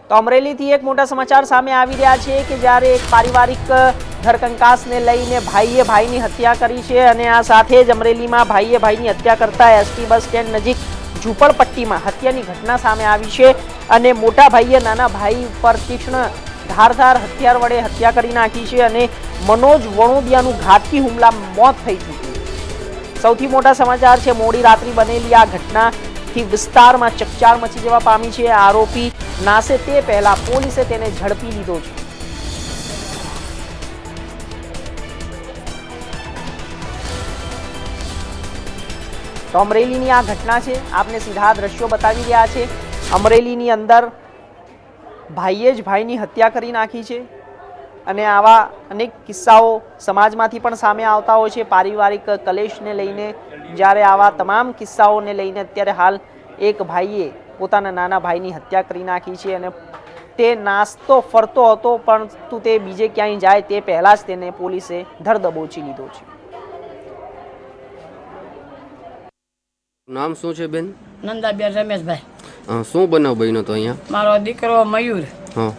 તો અમરેલીથી એક મોટા સમાચાર સામે આવી રહ્યા છે કે જ્યારે એક પારિવારિક ઘરકંકાસને લઈને ભાઈએ ભાઈની હત્યા કરી છે અને આ સાથે જ અમરેલીમાં ભાઈએ ભાઈની હત્યા કરતા એસટી બસ સ્ટેન્ડ નજીક ઝૂંપડપટ્ટીમાં હત્યાની ઘટના સામે આવી છે અને મોટા ભાઈએ નાના ભાઈ પર તીક્ષ્ણ ધારદાર હથિયાર વડે હત્યા કરી નાખી છે અને મનોજ વણોદિયાનું ઘાતકી હુમલામાં મોત થઈ ચૂક્યું। સૌથી મોટા સમાચાર છે મોડી રાત્રિ બનેલી આ ઘટનાથી વિસ્તારમાં ચકચાર મચી જવા પામી છે। આરોપી નાસે તે પહેલા પોલીસે તેને ઝડપી લીધો છે। તો અમરેલીની આ ઘટના છે, આપને સીધા દ્રશ્યો બતાવી રહ્યા છે। અમરેલીની અંદર ભાઈએ જ ભાઈની હત્યા કરી નાખી છે અને આવા અનેક કિસ્સાઓ સમાજમાંથી પણ સામે આવતા હોય છે પારિવારિક કલેશને લઈને। જ્યારે આવા તમામ કિસ્સાઓને લઈને અત્યારે હાલ એક ભાઈએ પોતાના નાના ભાઈની હત્યા કરી નાખી છે અને તે નાસ્તો ફરતો હતો પરંતુ તે બીજે ક્યાંય જાય તે પહેલાં જ તેને પોલીસે ધર દબોચી લીધો છે। નામ શું છે બેન? નંદાબેન રમેશભાઈ। શું બનાવ બન્યો તો અહીંયા? મારો દીકરો મયુર હા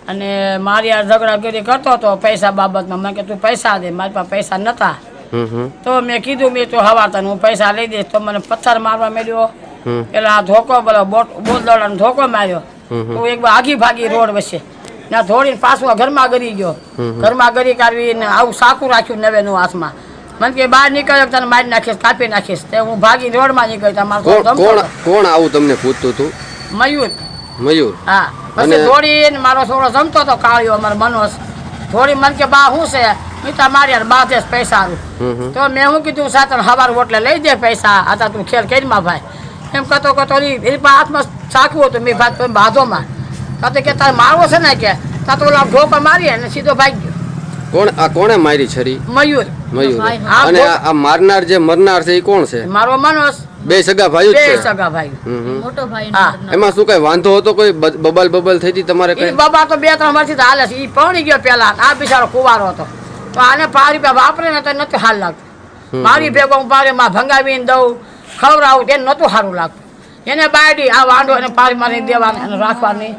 અને મારી આ ઝઘડાગીરી કરતો હતો પૈસા બાબતમાં। મેં કીધું પૈસા દે, મારી પાસે પૈસા નતા તો મેં કીધું મેં તો હવારતા હું પૈસા લઈ દઈશ તો મને પથ્થર મારવા માંડ્યો। પેલા ધોકો બોલો બોલદોડાનો ધોકો માર્યો તો એક આગી ભાગી રોડ વચ્ચે ના ધોડીને પાછો ઘરમાં ગરી ગયો। ઘરમાં ગરી કાઢવીને આવું સાકું રાખ્યું નવેનું હાથમાં। મને કે બહાર નીકળ્યો તને મારી નાખીશ, કાપી નાખીશ। તે હું ભાગી રોડમાં નીકળતા કોણ આવું તમને પૂછતું હતું? મયુર। મયુર? હા। પછી ધોડીને મારો છોકરો જમતો હતો કાળિયો અમારો મનોજ ધોડી મને કે બા શું છે મીઠા માર્યા બા દેશ પૈસા તો મેં શું કીધું સાતન હવાર ઓટલે લઈ દે પૈસા હતા તું ખેલ કરીમાં ભાઈ એમ કતો એની હાથમાં ચાકવું હતું મેં ભાત બાધોમાં કતો કે તારે મારવો છે ને કે તા તો ઓલા ઢોકા મારી અને સીધો ભાગી ગયો। કોણે મારી છરી? મયુર। મયુર। અને આ મારનાર જે મરનાર છે એ કોણ છે? મારો મનોજ। બે સગા ભાઈઓ છે? બે સગા ભાઈ। મોટો ભાઈ। એમાં શું કઈ વાંધો હતો? કોઈ બબલ થઈ હતી તમારે? કઈ બાબા તો 2-3 વર્ષથી હાલે છે। ઈ પરણી ગયો પેલા, આ બિચારો કુવારો હતો તો આને 5 રૂપિયા વાપરે ને તો નથી હાલ લાગતું। મારી ભેગો હું પારેમાં ભંગાવીને દઉં ખવડાવું તેને નહોતું સારું લાગતું। એને બાયડી આ વાંઢો એને પારી મારી દેવાની રાખવાની।